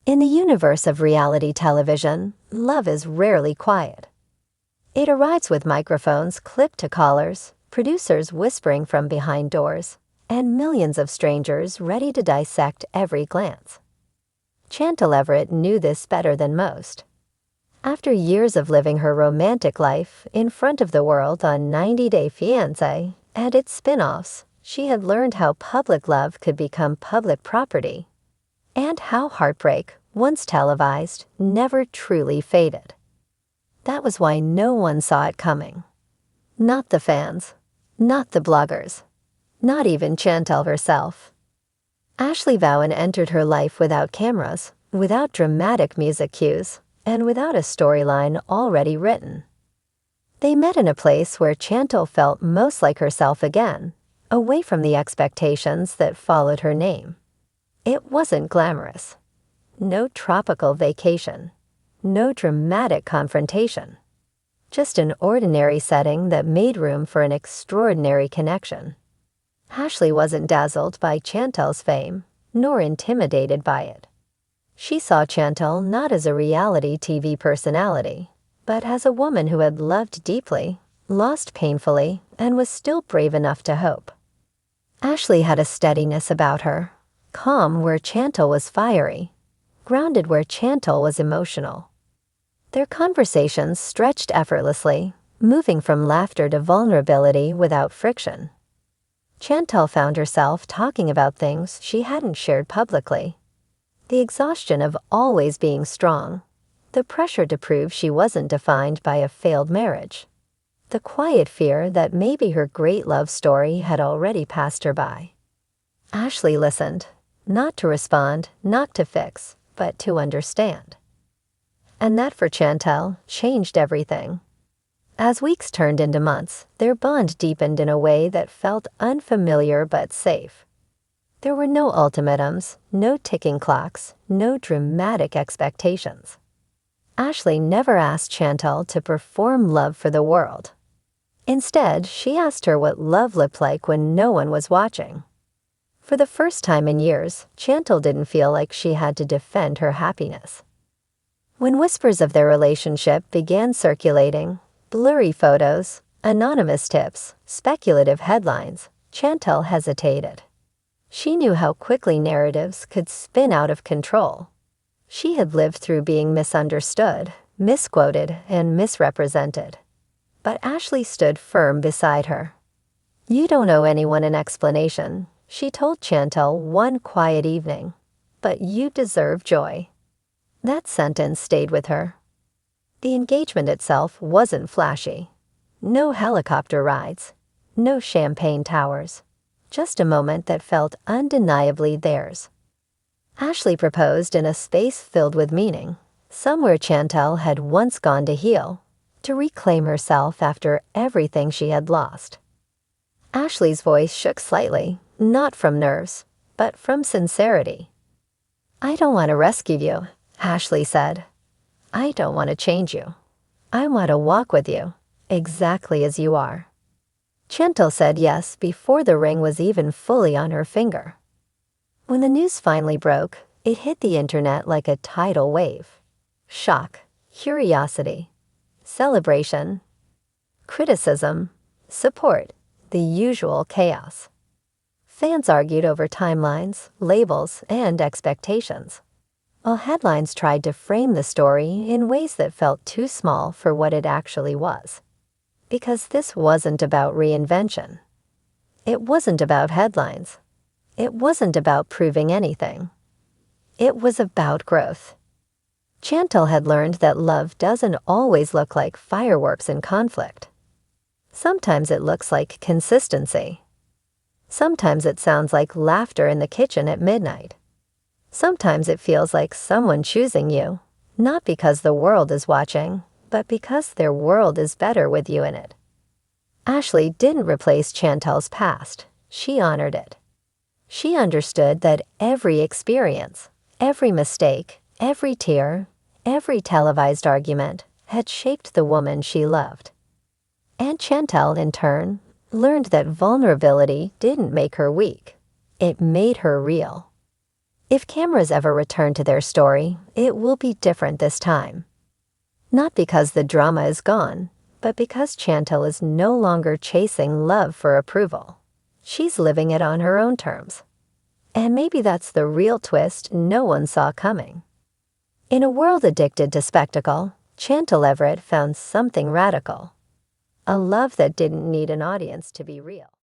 In the universe of reality television, love is rarely quiet. It arrives with microphones clipped to collars, producers whispering from behind doors, and millions of strangers ready to dissect every glance. Chantel Everett knew this better than most. After years of living her romantic life in front of the world on 90 Day Fiancé and its spin-offs, she had learned how public love could become public property, and how heartbreak, once televised, never truly faded. That was why no one saw it coming. Not the fans, not the bloggers, not even Chantel herself. Ashley Bowen entered her life without cameras, without dramatic music cues, and without a storyline already written. They met in a place where Chantel felt most like herself again, away from the expectations that followed her name. It wasn't glamorous. No tropical vacation. No dramatic confrontation. Just an ordinary setting that made room for an extraordinary connection. Ashley wasn't dazzled by Chantel's fame, nor intimidated by it. She saw Chantel not as a reality TV personality, but as a woman who had loved deeply, lost painfully, and was still brave enough to hope. Ashley had a steadiness about her, calm where Chantel was fiery, grounded where Chantel was emotional. Their conversations stretched effortlessly, moving from laughter to vulnerability without friction. Chantel found herself talking about things she hadn't shared publicly. The exhaustion of always being strong, the pressure to prove she wasn't defined by a failed marriage, the quiet fear that maybe her great love story had already passed her by. Ashley listened, not to respond, not to fix, but to understand. And that for Chantel changed everything. As weeks turned into months, their bond deepened in a way that felt unfamiliar but safe. There were no ultimatums, no ticking clocks, no dramatic expectations. Ashley never asked Chantel to perform love for the world. Instead, she asked her what love looked like when no one was watching. For the first time in years, Chantel didn't feel like she had to defend her happiness. When whispers of their relationship began circulating, blurry photos, anonymous tips, speculative headlines, Chantel hesitated. She knew how quickly narratives could spin out of control. She had lived through being misunderstood, misquoted, and misrepresented. But Ashley stood firm beside her. "You don't owe anyone an explanation," she told Chantel one quiet evening, "but you deserve joy." That sentence stayed with her. The engagement itself wasn't flashy. No helicopter rides, no champagne towers, just a moment that felt undeniably theirs. Ashley proposed in a space filled with meaning, somewhere Chantel had once gone to heal, to reclaim herself after everything she had lost. Ashley's voice shook slightly, not from nerves, but from sincerity. "I don't want to rescue you," Ashley said. "I don't want to change you. I want to walk with you, exactly as you are." Chantel said yes before the ring was even fully on her finger. When the news finally broke, it hit the internet like a tidal wave. Shock, curiosity, celebration, criticism, support, the usual chaos. Fans argued over timelines, labels, and expectations, while headlines tried to frame the story in ways that felt too small for what it actually was. Because this wasn't about reinvention. It wasn't about headlines. It wasn't about proving anything. It was about growth. Chantel had learned that love doesn't always look like fireworks and conflict. Sometimes it looks like consistency. Sometimes it sounds like laughter in the kitchen at midnight. Sometimes it feels like someone choosing you, not because the world is watching, but because their world is better with you in it. Ashley didn't replace Chantel's past. She honored it. She understood that every experience, every mistake, every tear, every televised argument had shaped the woman she loved. And Chantel, in turn, learned that vulnerability didn't make her weak. It made her real. If cameras ever return to their story, it will be different this time. Not because the drama is gone, but because Chantel is no longer chasing love for approval. She's living it on her own terms. And maybe that's the real twist no one saw coming. In a world addicted to spectacle, Chantel Everett found something radical. A love that didn't need an audience to be real.